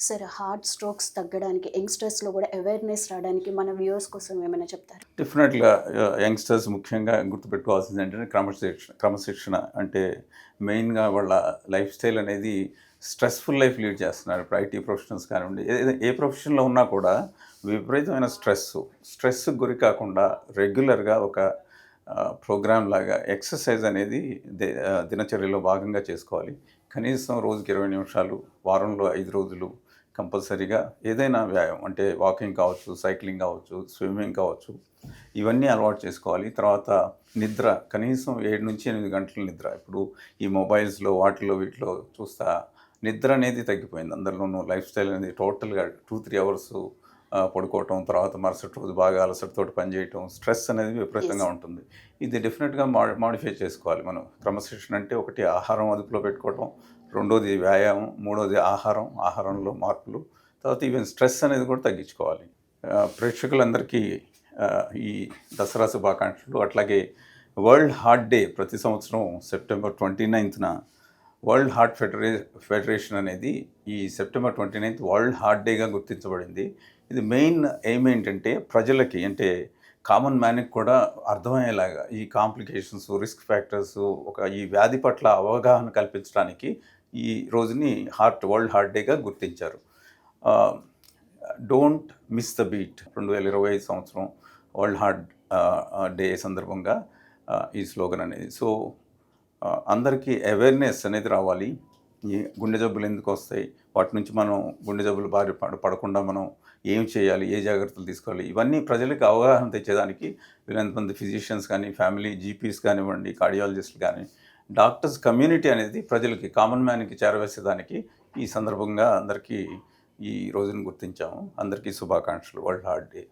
Sir heart strokes తగ్గడానికి యంగ్‌స్టర్స్‌లో గూడా awareness రాడానికి మన వ్యూవర్స్ కోసం ఏమైనా చెప్తారా? డెఫినెట్‌గా యంగ్‌స్టర్స్ ముఖ్యంగా గుర్తుపెట్టుకోవాల్సింది ఏంటంటే క్రమశిక్షణ. అంటే మెయిన్‌గా వాళ్ళ లైఫ్ స్టైల్ అనేది స్ట్రెస్‌ఫుల్ లైఫ్ లీడ్ చేస్తున్నారు. ఇప్పుడు ఐటీ ప్రొఫెషనల్స్ కానివ్వండి, ఏ ప్రొఫెషన్‌లో ఉన్నా కూడా విపరీతమైన స్ట్రెస్‌కి గురి కాకుండా రెగ్యులర్‌గా ఒక ప్రోగ్రామ్ లాగా ఎక్సర్సైజ్ అనేది దినచర్యలో భాగంగా చేసుకోవాలి. కనీసం రోజుకి 20 నిమిషాలు, వారంలో 5 రోజులు కంపల్సరీగా ఏదైనా వ్యాయామం అంటే వాకింగ్ కావచ్చు, సైక్లింగ్ కావచ్చు, స్విమ్మింగ్ కావచ్చు, ఇవన్నీ అలవాటు చేసుకోవాలి. తర్వాత నిద్ర కనీసం 7-8 గంటల నిద్ర. ఇప్పుడు ఈ మొబైల్స్‌లో వాటిలో వీటిలో చూస్తా నిద్ర అనేది తగ్గిపోయింది. అందరిలోనూ లైఫ్ స్టైల్ అనేది టోటల్‌గా 2, 3 అవర్స్ పడుకోవటం, తర్వాత మరుసటి రోజు బాగా అలసటతోటి పనిచేయటం, స్ట్రెస్ అనేది యెస్. విపరీతంగా ఉంటుంది. ఇది డెఫినెట్‌గా మాడిఫై చేసుకోవాలి మనం. క్రమశిక్షణ అంటే ఒకటి ఆహారం అదుపులో పెట్టుకోవటం, రెండోది వ్యాయామం, మూడోది ఆహారంలో మార్పులు, తర్వాత ఈవెన్ స్ట్రెస్ అనేది కూడా తగ్గించుకోవాలి. ప్రేక్షకులందరికీ ఈ దసరా శుభాకాంక్షలు. అట్లాగే వరల్డ్ హార్ట్ డే ప్రతి సంవత్సరం సెప్టెంబర్ 29న వరల్డ్ హార్ట్ ఫెడరేషన్ అనేది ఈ సెప్టెంబర్ 29 వరల్డ్ హార్ట్ డేగా గుర్తించబడింది. ఇది మెయిన్ ఎయిమ్ ఏంటంటే ప్రజలకి అంటే కామన్ మ్యాన్‌కి కూడా అర్థమయ్యేలాగా ఈ కాంప్లికేషన్స్, రిస్క్ ఫ్యాక్టర్స్ ఈ వ్యాధి పట్ల అవగాహన కల్పించడానికి ఈ రోజుని వరల్డ్ హార్ట్ డేగా గుర్తించారు. ఆహ్, డోంట్ మిస్ ద బీట్ 2025 సంవత్సరం వరల్డ్ హార్ట్ డే సందర్భంగా ఈ స్లోగన్ అనేది. సో, అందరికీ అవేర్‌నెస్ అనేది రావాలి. ఈ గుండె జబ్బులు ఎందుకొస్తాయి? వాటి నుంచి మనం గుండె జబ్బుల బారి పడకుండా మనం ఏం చేయాలి? ఏ జాగ్రత్తలు తీసుకోవాలి? ఇవన్నీ ప్రజలకు అవగాహన తెచ్చేదానికి వీలైనంత మంది ఫిజిషియన్స్ కానీ, ఫ్యామిలీ జీపీస్ కానివ్వండి, కార్డియాలజిస్టులు కానీ, డాక్టర్స్ కమ్యూనిటీ అనేది ప్రజలకి కామన్ మ్యాన్‌కి చేరవేసేదానికి ఈ సందర్భంగా అందరికీ ఈ రోజును గుర్తించాము. అందరికీ శుభాకాంక్షలు. World heart day.